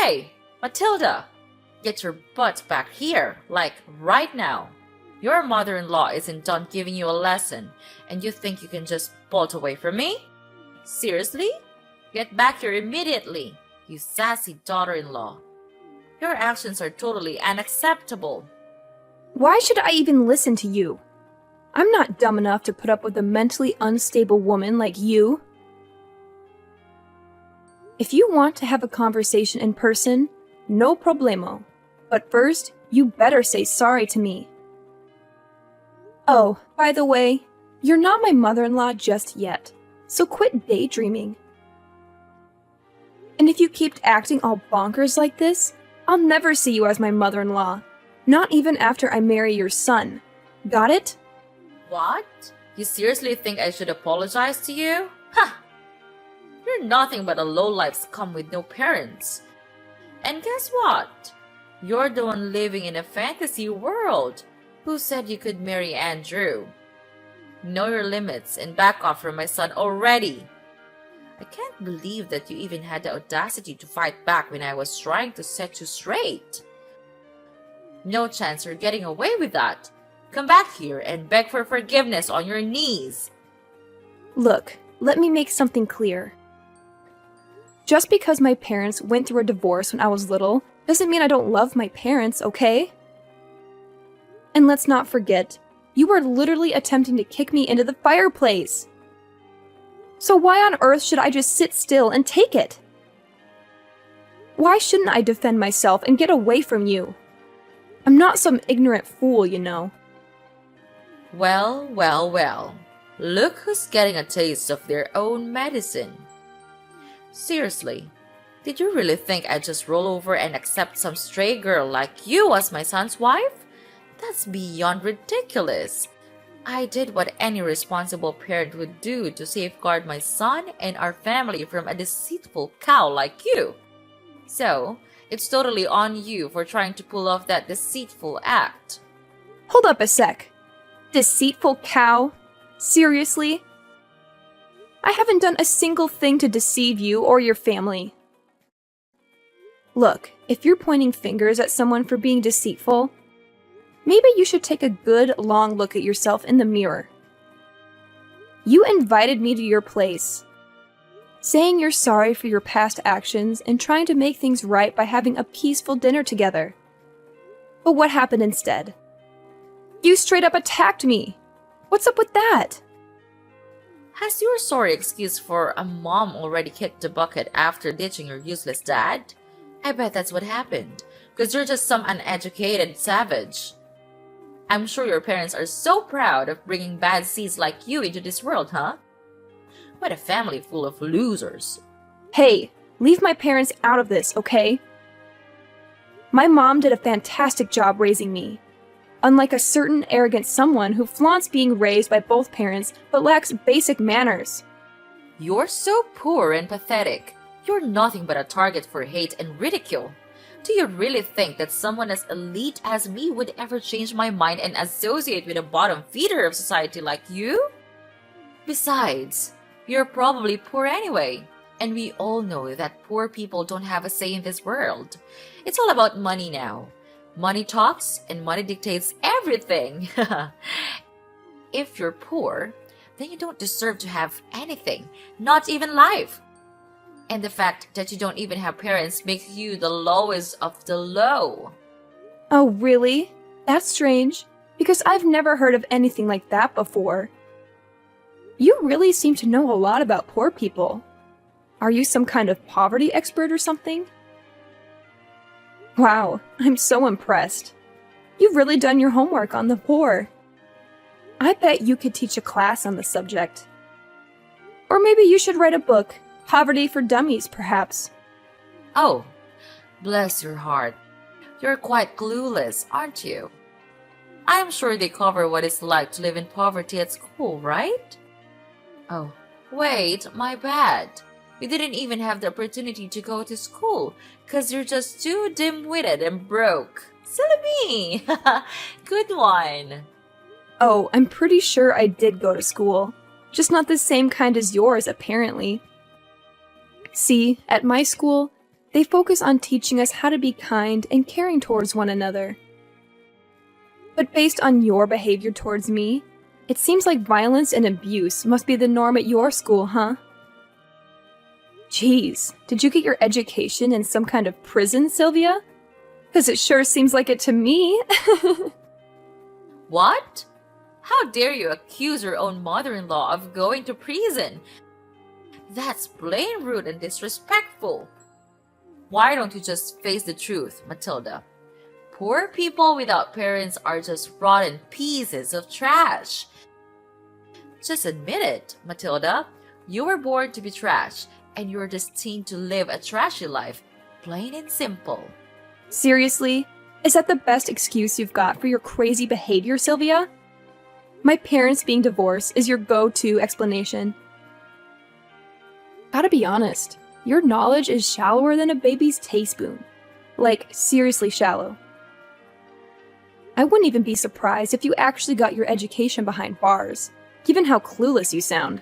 Hey, Matilda! Get your butt back here, like right now. Your mother-in-law isn't done giving you a lesson, and you think you can just bolt away from me? Seriously? Get back here immediately, you sassy daughter-in-law. Your actions are totally unacceptable. Why should I even listen to you? I'm not dumb enough to put up with a mentally unstable woman like you. If you want to have a conversation in person, no problemo. But first, you better say sorry to me. Oh, by the way, you're not my mother-in-law just yet, so quit daydreaming. And if you keep acting all bonkers like this, I'll never see you as my mother-in-law. Not even after I marry your son. Got it? What? You seriously think I should apologize to you? Ha! You're nothing but a lowlife scum with no parents. And guess what? You're the one living in a fantasy world. Who said you could marry Andrew? Know your limits and back off from my son already. I can't believe that you even had the audacity to fight back when I was trying to set you straight. No chance you're getting away with that. Come back here and beg for forgiveness on your knees. Look, let me make something clear. Just because my parents went through a divorce when I was little doesn't mean I don't love my parents, okay? And let's not forget, you were literally attempting to kick me into the fireplace. So why on earth should I just sit still and take it? Why shouldn't I defend myself and get away from you? I'm not some ignorant fool, you know. Well, well, well. Look who's getting a taste of their own medicine. Seriously, did you really think I'd just roll over and accept some stray girl like you as my son's wife? That's beyond ridiculous. I did what any responsible parent would do to safeguard my son and our family from a deceitful cow like you. So, it's totally on you for trying to pull off that deceitful act. Hold up a sec. Deceitful cow? Seriously? I haven't done a single thing to deceive you or your family. Look, if you're pointing fingers at someone for being deceitful, maybe you should take a good, long look at yourself in the mirror. You invited me to your place, saying you're sorry for your past actions and trying to make things right by having a peaceful dinner together. But what happened instead? You straight up attacked me. What's up with that? Has your sorry excuse for a mom already kicked the bucket after ditching your useless dad? I bet that's what happened, because you're just some uneducated savage. I'm sure your parents are so proud of bringing bad seeds like you into this world, huh? What a family full of losers. Hey, leave my parents out of this, okay? My mom did a fantastic job raising me. Unlike a certain arrogant someone who flaunts being raised by both parents but lacks basic manners. You're so poor and pathetic. You're nothing but a target for hate and ridicule. Do you really think that someone as elite as me would ever change my mind and associate with a bottom feeder of society like you? Besides, you're probably poor anyway, and we all know that poor people don't have a say in this world. It's all about money now. Money talks and money dictates everything. If you're poor, then you don't deserve to have anything, not even life. And the fact that you don't even have parents makes you the lowest of the low. Oh, really? That's strange, because I've never heard of anything like that before. You really seem to know a lot about poor people. Are you some kind of poverty expert or something? Wow, I'm so impressed. You've really done your homework on the poor. I bet you could teach a class on the subject. Or maybe you should write a book, Poverty for Dummies, perhaps. Oh, bless your heart. You're quite clueless, aren't you? I'm sure they cover what it's like to live in poverty at school, right? Oh, wait, my bad. You didn't even have the opportunity to go to school because you're just too dim-witted and broke. Silly me! Good one. Oh, I'm pretty sure I did go to school. Just not the same kind as yours, apparently. See, at my school, They focus on teaching us how to be kind and caring towards one another. But based on your behavior towards me, it seems like violence and abuse must be the norm at your school, huh? Geez, did you get your education in some kind of prison, Sylvia? 'Cause it sure seems like it to me. What? How dare you accuse your own mother-in-law of going to prison? That's plain rude and disrespectful. Why don't you just face the truth, Matilda? Poor people without parents are just rotten pieces of trash. Just admit it, Matilda. You were born to be trash, and you're destined to live a trashy life, plain and simple. Seriously? Is that the best excuse you've got for your crazy behavior, Sylvia? My parents being divorced is your go-to explanation. Gotta be honest, your knowledge is shallower than a baby's teaspoon. Like, seriously shallow. I wouldn't even be surprised if you actually got your education behind bars, given how clueless you sound.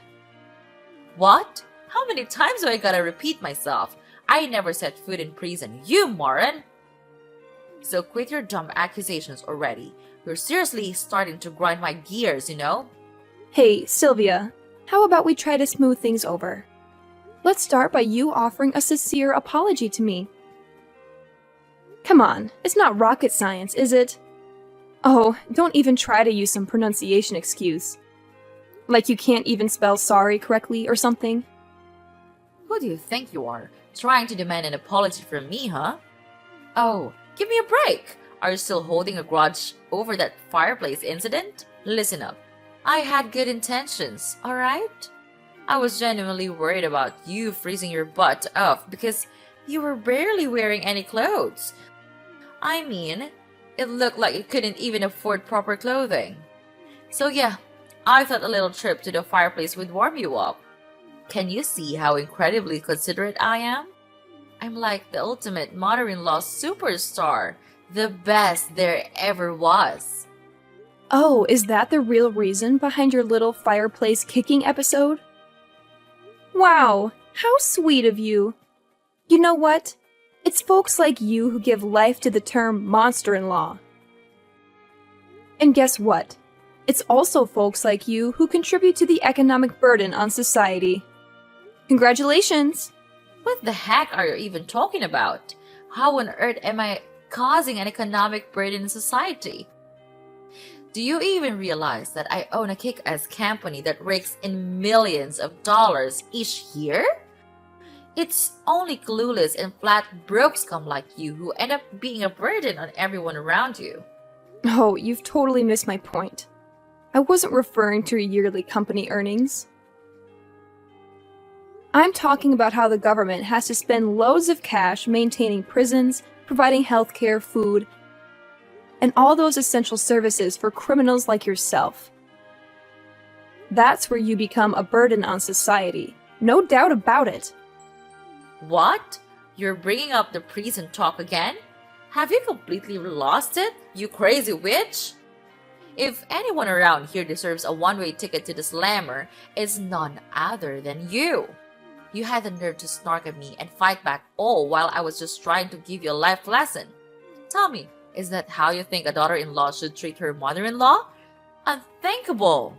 What? How many times do I gotta repeat myself? I never set foot in prison, you moron! So quit your dumb accusations already. You're seriously starting to grind my gears, you know? Hey, Sylvia, how about we try to smooth things over? Let's start by you offering a sincere apology to me. Come on, it's not rocket science, is it? Oh, don't even try to use some pronunciation excuse. Like you can't even spell sorry correctly or something. Who do you think you are? Trying to demand an apology from me, huh? Oh, give me a break! Are you still holding a grudge over that fireplace incident? Listen up. I had good intentions, alright? I was genuinely worried about you freezing your butt off because you were barely wearing any clothes. I mean, it looked like you couldn't even afford proper clothing. So yeah, I thought a little trip to the fireplace would warm you up. Can you see how incredibly considerate I am? I'm like the ultimate mother-in-law superstar. The best there ever was. Oh, is that the real reason behind your little fireplace kicking episode? Wow, how sweet of you. You know what? It's folks like you who give life to the term monster-in-law. And guess what? It's also folks like you who contribute to the economic burden on society. Congratulations! What the heck are you even talking about? How on earth am I causing an economic burden in society? Do you even realize that I own a kick-ass company that rakes in millions of dollars each year? It's only clueless and flat broke scum like you who end up being a burden on everyone around you. Oh, you've totally missed my point. I wasn't referring to your yearly company earnings. I'm talking about how the government has to spend loads of cash maintaining prisons, providing healthcare, food, and all those essential services for criminals like yourself. That's where you become a burden on society. No doubt about it. What? You're bringing up the prison talk again? Have you completely lost it, you crazy witch? If anyone around here deserves a one-way ticket to the slammer, it's none other than you. You had the nerve to snark at me and fight back all while I was just trying to give you a life lesson. Tell me, is that how you think a daughter-in-law should treat her mother-in-law? Unthinkable!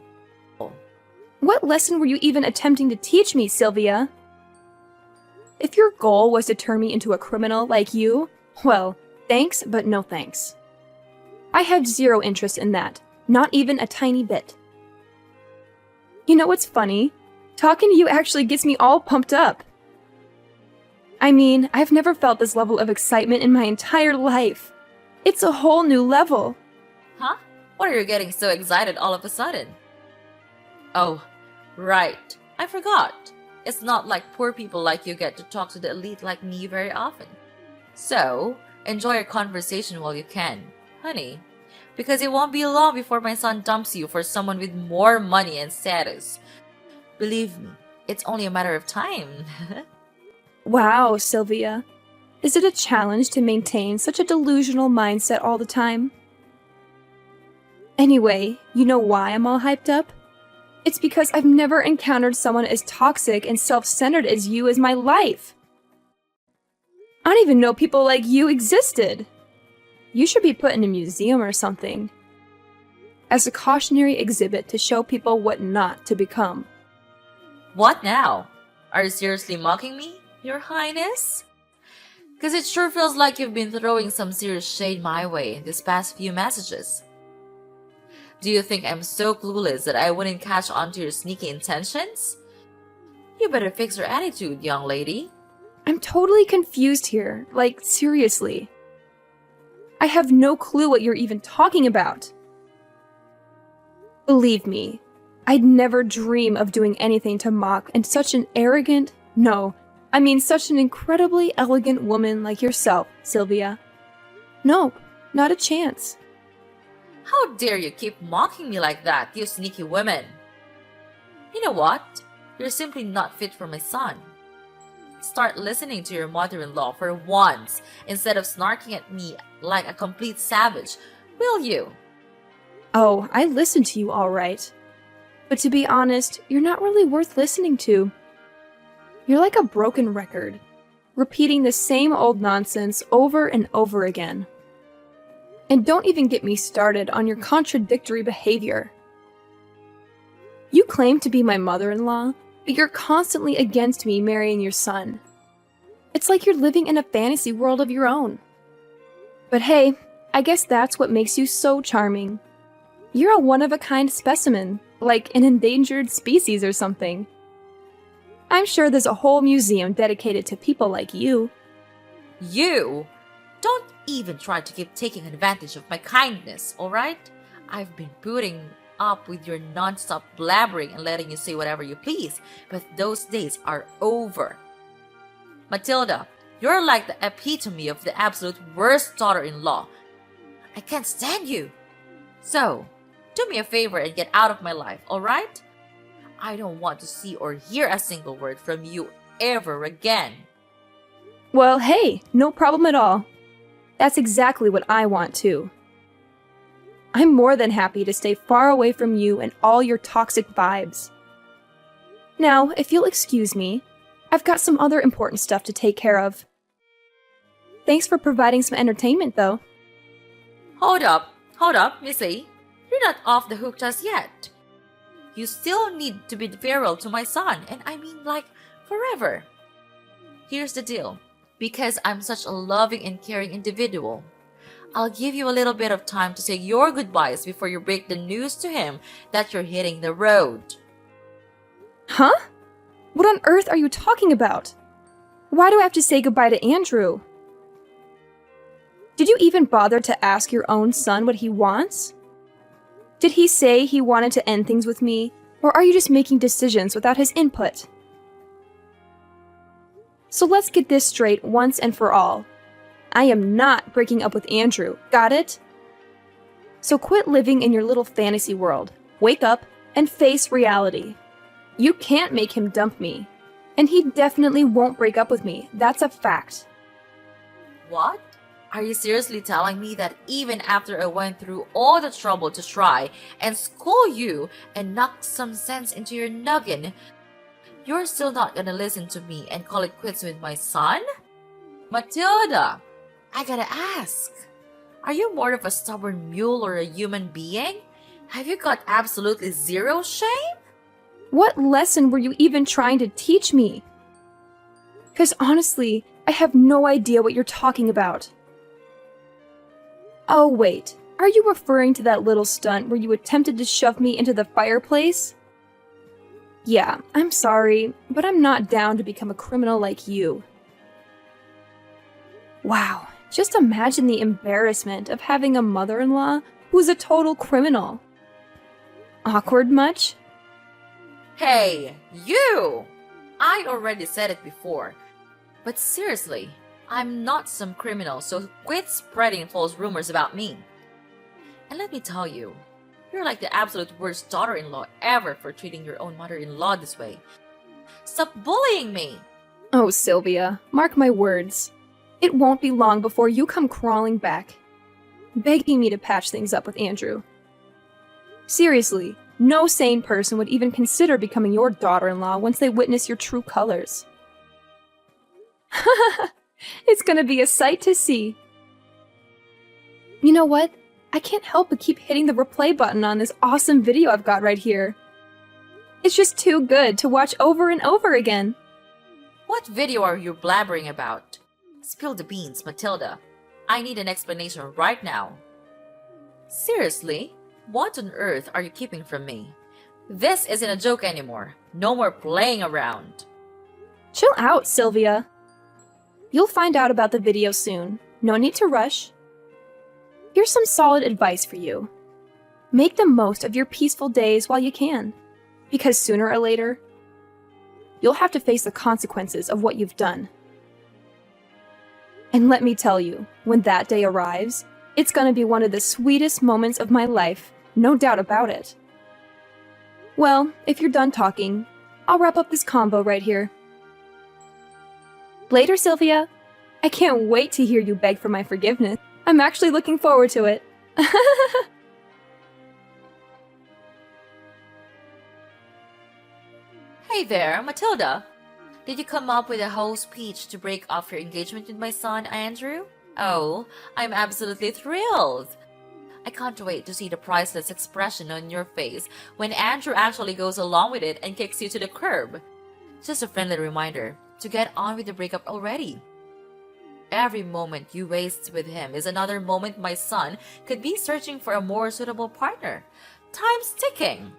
What lesson were you even attempting to teach me, Sylvia? If your goal was to turn me into a criminal like you, well, thanks, but no thanks. I have zero interest in that, not even a tiny bit. You know what's funny? Talking to you actually gets me all pumped up. I mean, I've never felt this level of excitement in my entire life. It's a whole new level. Huh? What are you getting so excited all of a sudden? Oh, right. I forgot. It's not like poor people like you get to talk to the elite like me very often. So, enjoy your conversation while you can, honey. Because it won't be long before my son dumps you for someone with more money and status. Believe me, it's only a matter of time. Wow, Sylvia. Is it a challenge to maintain such a delusional mindset all the time? Anyway, you know why I'm all hyped up? It's because I've never encountered someone as toxic and self-centered as you as my life. I don't even know people like you existed. You should be put in a museum or something, as a cautionary exhibit to show people what not to become. What now? Are you seriously mocking me, Your Highness? Because it sure feels like you've been throwing some serious shade my way in these past few messages. Do you think I'm so clueless that I wouldn't catch on to your sneaky intentions? You better fix your attitude, young lady. I'm totally confused here, like seriously. I have no clue what you're even talking about. Believe me, I'd never dream of doing anything to mock and such an arrogant, such an incredibly elegant woman like yourself, Sylvia. Nope, not a chance. How dare you keep mocking me like that, you sneaky woman? You know what? You're simply not fit for my son. Start listening to your mother-in-law for once instead of snarking at me like a complete savage, will you? Oh, I listen to you all right. But to be honest, you're not really worth listening to. You're like a broken record, repeating the same old nonsense over and over again. And don't even get me started on your contradictory behavior. You claim to be my mother-in-law, but you're constantly against me marrying your son. It's like you're living in a fantasy world of your own. But hey, I guess that's what makes you so charming. You're a one-of-a-kind specimen, like an endangered species or something. I'm sure there's a whole museum dedicated to people like you. You? Don't even try to keep taking advantage of my kindness, alright? I've been putting up with your non-stop blabbering and letting you say whatever you please, but those days are over. Matilda, you're like the epitome of the absolute worst daughter-in-law. I can't stand you. So, do me a favor and get out of my life, alright? I don't want to see or hear a single word from you ever again. Well, hey, no problem at all. That's exactly what I want too. I'm more than happy to stay far away from you and all your toxic vibes. Now, if you'll excuse me, I've got some other important stuff to take care of. Thanks for providing some entertainment, though. Hold up, Missy. You're not off the hook just yet. You still need to be farewell to my son, and I mean like forever. Here's the deal. Because I'm such a loving and caring individual, I'll give you a little bit of time to say your goodbyes before you break the news to him that you're hitting the road. Huh? What on earth are you talking about? Why do I have to say goodbye to Andrew? Did you even bother to ask your own son what he wants? Did he say he wanted to end things with me, or are you just making decisions without his input? So let's get this straight once and for all. I am not breaking up with Andrew, got it? So quit living in your little fantasy world, wake up, and face reality. You can't make him dump me, and he definitely won't break up with me, that's a fact. What? Are you seriously telling me that even after I went through all the trouble to try and school you and knock some sense into your noggin, you're still not gonna listen to me and call it quits with my son? Matilda, I gotta ask, are you more of a stubborn mule or a human being? Have you got absolutely zero shame? What lesson were you even trying to teach me? Because honestly, I have no idea what you're talking about. Oh wait, are you referring to that little stunt where you attempted to shove me into the fireplace? Yeah, I'm sorry, but I'm not down to become a criminal like you. Wow, just imagine the embarrassment of having a mother-in-law who's a total criminal. Awkward much? Hey, you! I already said it before. But seriously, I'm not some criminal, so quit spreading false rumors about me. And let me tell you, you're like the absolute worst daughter-in-law ever for treating your own mother-in-law this way. Stop bullying me! Oh, Sylvia, mark my words. It won't be long before you come crawling back, begging me to patch things up with Andrew. Seriously, no sane person would even consider becoming your daughter-in-law once they witness your true colors. It's gonna be a sight to see. You know what? I can't help but keep hitting the replay button on this awesome video I've got right here. It's just too good to watch over and over again. What video are you blabbering about? Spill the beans, Matilda. I need an explanation right now. Seriously? What on earth are you keeping from me? This isn't a joke anymore. No more playing around. Chill out, Sylvia. You'll find out about the video soon. No need to rush. Here's some solid advice for you. Make the most of your peaceful days while you can, because sooner or later, you'll have to face the consequences of what you've done. And let me tell you, when that day arrives, it's gonna be one of the sweetest moments of my life, no doubt about it. Well, if you're done talking, I'll wrap up this combo right here. Later, Sylvia. I can't wait to hear you beg for my forgiveness. I'm actually looking forward to it. Hey there, Matilda. Did you come up with a whole speech to break off your engagement with my son, Andrew? Oh, I'm absolutely thrilled. I can't wait to see the priceless expression on your face when Andrew actually goes along with it and kicks you to the curb. Just a friendly reminder to get on with the breakup already. Every moment you waste with him is another moment my son could be searching for a more suitable partner. Time's ticking.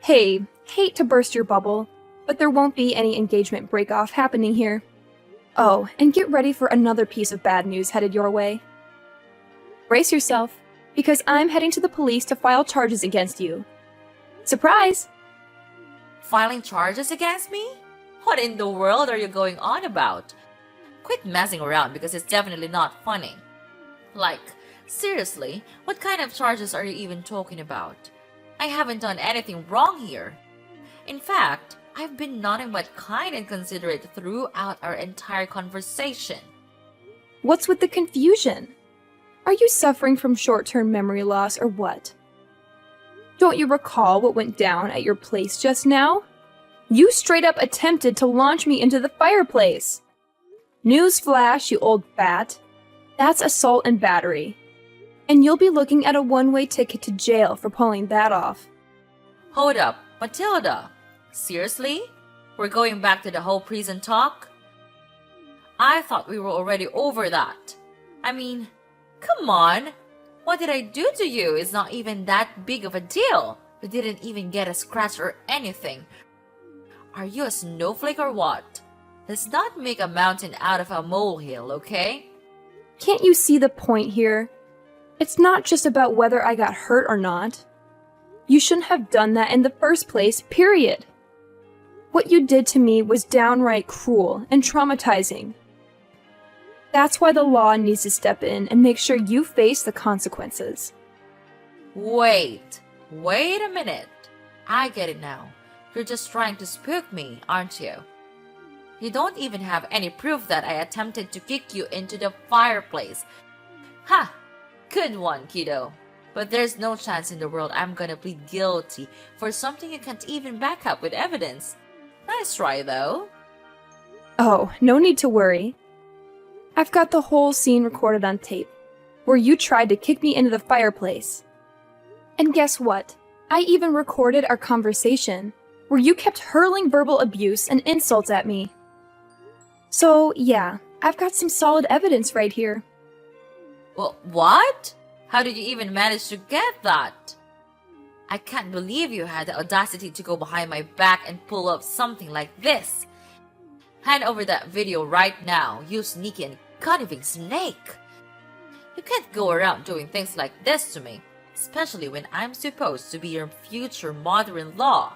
Hey, hate to burst your bubble, but there won't be any engagement break-off happening here. Oh, and get ready for another piece of bad news headed your way. Brace yourself, because I'm heading to the police to file charges against you. Surprise! Filing charges against me? What in the world are you going on about? Quit messing around because it's definitely not funny. Like, seriously, what kind of charges are you even talking about? I haven't done anything wrong here. In fact, I've been nothing but kind and considerate throughout our entire conversation. What's with the confusion? Are you suffering from short-term memory loss or what? Don't you recall what went down at your place just now? You straight up attempted to launch me into the fireplace. Newsflash, you old bat. That's assault and battery. And you'll be looking at a one-way ticket to jail for pulling that off. Hold up, Matilda. Seriously? We're going back to the whole prison talk? I thought we were already over that. I mean, come on. What did I do to you? It's not even that big of a deal. You didn't even get a scratch or anything. Are you a snowflake or what? Let's not make a mountain out of a molehill, okay? Can't you see the point here? It's not just about whether I got hurt or not. You shouldn't have done that in the first place, period. What you did to me was downright cruel and traumatizing. That's why the law needs to step in and make sure you face the consequences. Wait a minute. I get it now. You're just trying to spook me, aren't you? You don't even have any proof that I attempted to kick you into the fireplace. Ha! Good one, kiddo. But there's no chance in the world I'm gonna plead guilty for something you can't even back up with evidence. Nice try, though. Oh, no need to worry. I've got the whole scene recorded on tape, where you tried to kick me into the fireplace. And guess what? I even recorded our conversation, where you kept hurling verbal abuse and insults at me. So, yeah, I've got some solid evidence right here. Well, what? How did you even manage to get that? I can't believe you had the audacity to go behind my back and pull up something like this. Hand over that video right now, you sneaky and conniving snake. You can't go around doing things like this to me, especially when I'm supposed to be your future mother-in-law.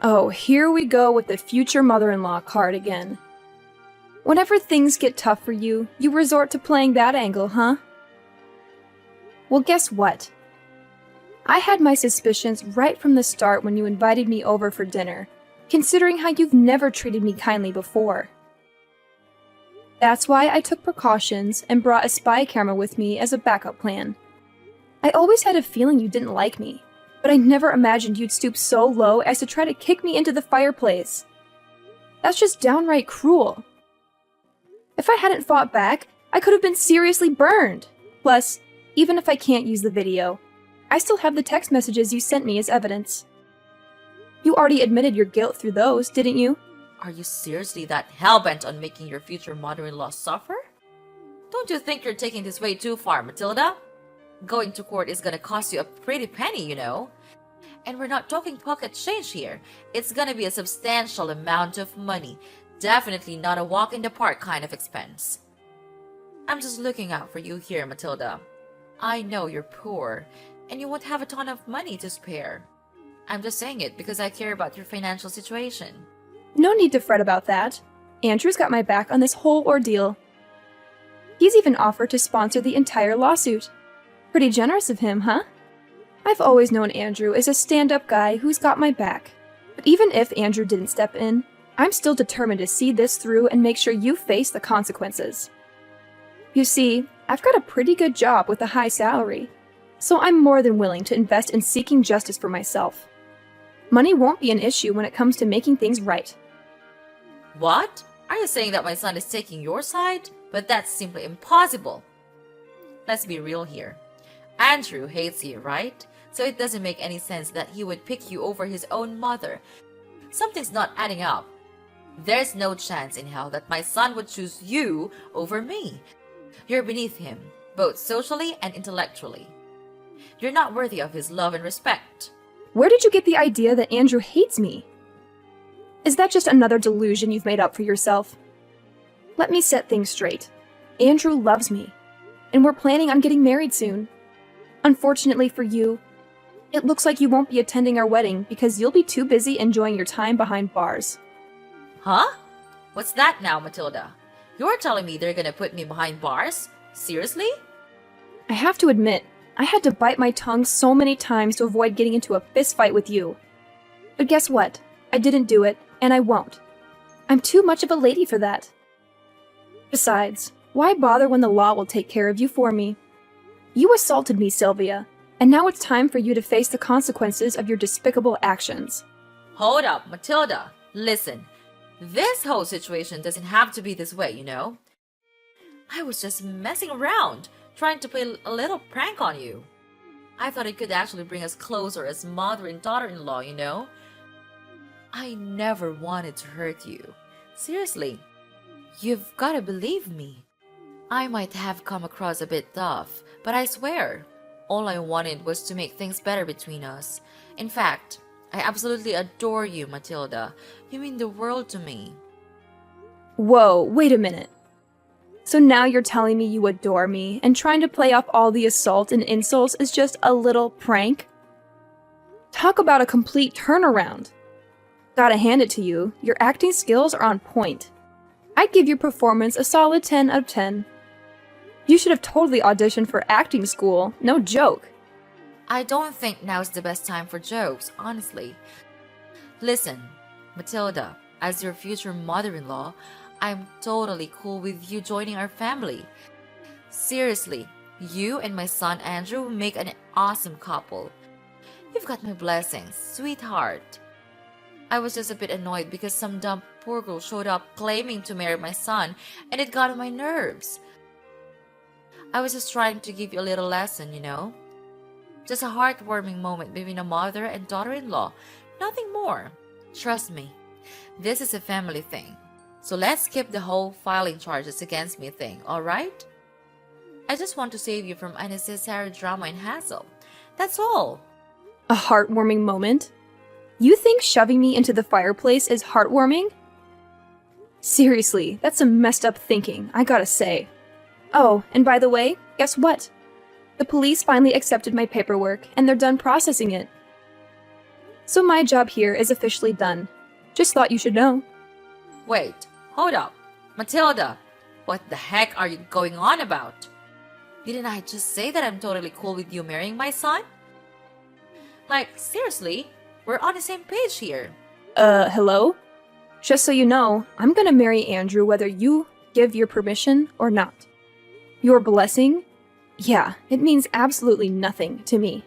Oh, here we go with the future mother-in-law card again. Whenever things get tough for you, you resort to playing that angle, huh? Well, guess what? I had my suspicions right from the start when you invited me over for dinner, considering how you've never treated me kindly before. That's why I took precautions and brought a spy camera with me as a backup plan. I always had a feeling you didn't like me, but I never imagined you'd stoop so low as to try to kick me into the fireplace. That's just downright cruel. If I hadn't fought back, I could have been seriously burned. Plus, even if I can't use the video, I still have the text messages you sent me as evidence. You already admitted your guilt through those, didn't you? Are you seriously that hellbent on making your future mother-in-law suffer? Don't you think you're taking this way too far, Matilda? Going to court is gonna cost you a pretty penny, you know. And we're not talking pocket change here. It's gonna be a substantial amount of money. Definitely not a walk in the park kind of expense. I'm just looking out for you here, Matilda. I know you're poor, and you won't have a ton of money to spare. I'm just saying it because I care about your financial situation. No need to fret about that. Andrew's got my back on this whole ordeal. He's even offered to sponsor the entire lawsuit. Pretty generous of him, huh? I've always known Andrew is a stand-up guy who's got my back. But even if Andrew didn't step in, I'm still determined to see this through and make sure you face the consequences. You see, I've got a pretty good job with a high salary, so I'm more than willing to invest in seeking justice for myself. Money won't be an issue when it comes to making things right. What? Are you saying that my son is taking your side? But that's simply impossible. Let's be real here. Andrew hates you, right? So it doesn't make any sense that he would pick you over his own mother. Something's not adding up. There's no chance in hell that my son would choose you over me. You're beneath him, both socially and intellectually. You're not worthy of his love and respect. Where did you get the idea that Andrew hates me? Is that just another delusion you've made up for yourself? Let me set things straight. Andrew loves me, and we're planning on getting married soon. Unfortunately for you, it looks like you won't be attending our wedding because you'll be too busy enjoying your time behind bars. Huh? What's that now, Matilda? You're telling me they're gonna put me behind bars? Seriously? I have to admit, I had to bite my tongue so many times to avoid getting into a fist fight with you. But guess what? I didn't do it, and I won't. I'm too much of a lady for that. Besides, why bother when the law will take care of you for me? You assaulted me, Sylvia, and now it's time for you to face the consequences of your despicable actions. Hold up, Matilda. Listen, this whole situation doesn't have to be this way, you know? I was just messing around, trying to play a little prank on you. I thought it could actually bring us closer as mother and daughter-in-law, you know? I never wanted to hurt you. Seriously, you've gotta believe me. I might have come across a bit tough, but I swear, all I wanted was to make things better between us. In fact, I absolutely adore you, Matilda. You mean the world to me. Whoa, wait a minute. So now you're telling me you adore me, and trying to play off all the assault and insults is just a little prank? Talk about a complete turnaround. Gotta hand it to you, your acting skills are on point. I'd give your performance a solid 10 out of 10. You should have totally auditioned for acting school, no joke. I don't think now's the best time for jokes, honestly. Listen, Matilda, as your future mother-in-law, I'm totally cool with you joining our family. Seriously, you and my son Andrew will make an awesome couple. You've got my blessings, sweetheart. I was just a bit annoyed because some dumb poor girl showed up claiming to marry my son, and it got on my nerves. I was just trying to give you a little lesson, you know? Just a heartwarming moment between a mother and daughter-in-law. Nothing more. Trust me, this is a family thing. So let's skip the whole filing charges against me thing, alright? I just want to save you from unnecessary drama and hassle. That's all. A heartwarming moment? You think shoving me into the fireplace is heartwarming? Seriously, that's some messed up thinking, I gotta say. Oh, and by the way, guess what? The police finally accepted my paperwork, and they're done processing it. So my job here is officially done. Just thought you should know. Wait, hold up. Matilda, what the heck are you going on about? Didn't I just say that I'm totally cool with you marrying my son? Like, seriously, we're on the same page here. Hello? Just so you know, I'm gonna marry Andrew whether you give your permission or not. Your blessing? Yeah, it means absolutely nothing to me.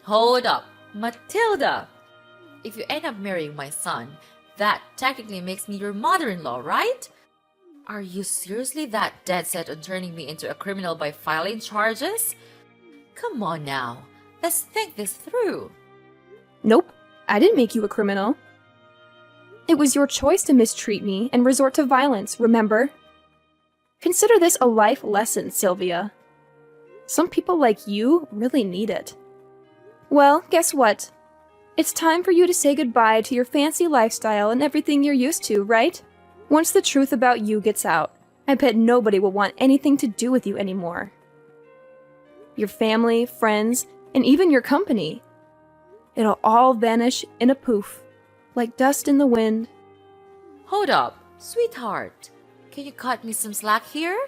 Hold up, Matilda. If you end up marrying my son, that technically makes me your mother-in-law, right? Are you seriously that dead set on turning me into a criminal by filing charges? Come on now, let's think this through. Nope, I didn't make you a criminal. It was your choice to mistreat me and resort to violence, remember? Consider this a life lesson, Sylvia. Some people like you really need it. Well, guess what? It's time for you to say goodbye to your fancy lifestyle and everything you're used to, right? Once the truth about you gets out, I bet nobody will want anything to do with you anymore. Your family, friends, and even your company. It'll all vanish in a poof, like dust in the wind. Hold up, sweetheart. Can you cut me some slack here?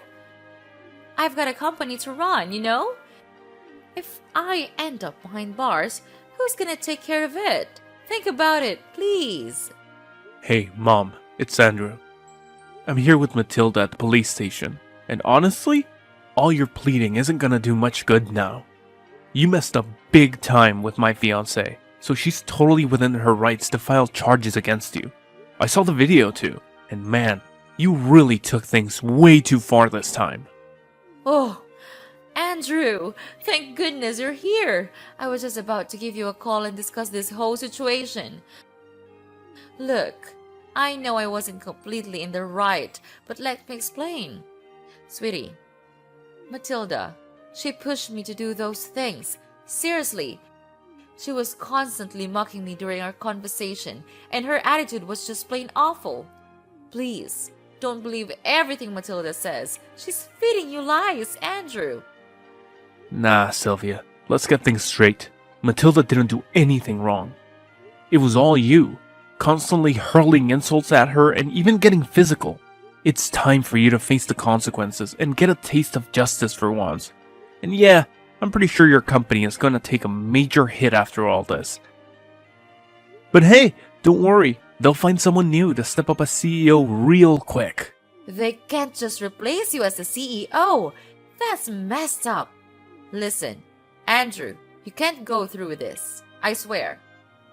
I've got a company to run, you know? If I end up behind bars, who's gonna take care of it? Think about it, please. Hey, Mom, it's Andrew. I'm here with Matilda at the police station, and honestly, all your pleading isn't gonna do much good now. You messed up big time with my fiancée, so she's totally within her rights to file charges against you. I saw the video too, and man, you really took things way too far this time. Oh, Andrew, thank goodness you're here. I was just about to give you a call and discuss this whole situation. Look, I know I wasn't completely in the right, but let me explain. Sweetie, Matilda, she pushed me to do those things. Seriously. She was constantly mocking me during our conversation, and her attitude was just plain awful. Please, don't believe everything Matilda says. She's feeding you lies, Andrew. Nah, Sylvia, let's get things straight. Matilda didn't do anything wrong. It was all you, constantly hurling insults at her and even getting physical. It's time for you to face the consequences and get a taste of justice for once. And yeah, I'm pretty sure your company is gonna take a major hit after all this. But hey, don't worry, they'll find someone new to step up as CEO real quick. They can't just replace you as the CEO. That's messed up. Listen, Andrew, you can't go through with this. I swear.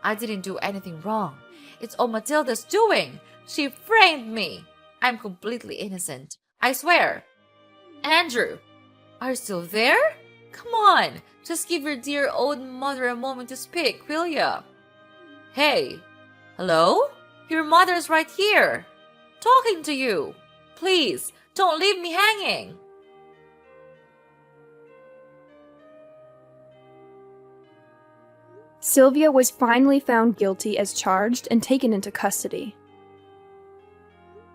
I didn't do anything wrong. It's all Matilda's doing. She framed me. I'm completely innocent. I swear. Andrew, are you still there? Come on, just give your dear old mother a moment to speak, will ya? Hey, hello? Your mother's right here, talking to you. Please, don't leave me hanging. Sylvia was finally found guilty as charged and taken into custody.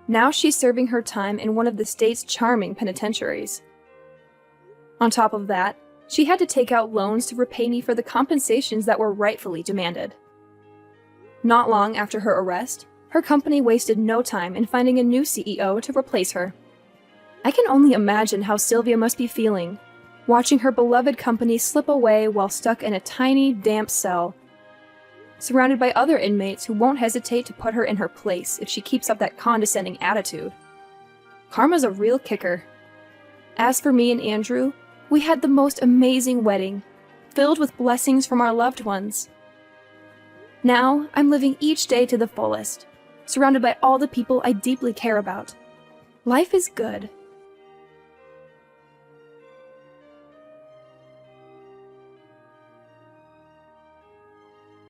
Now she's serving her time in one of the state's charming penitentiaries. On top of that, she had to take out loans to repay me for the compensations that were rightfully demanded. Not long after her arrest, her company wasted no time in finding a new CEO to replace her. I can only imagine how Sylvia must be feeling, watching her beloved company slip away while stuck in a tiny, damp cell, surrounded by other inmates who won't hesitate to put her in her place if she keeps up that condescending attitude. Karma's a real kicker. As for me and Andrew, we had the most amazing wedding, filled with blessings from our loved ones. Now, I'm living each day to the fullest, surrounded by all the people I deeply care about. Life is good.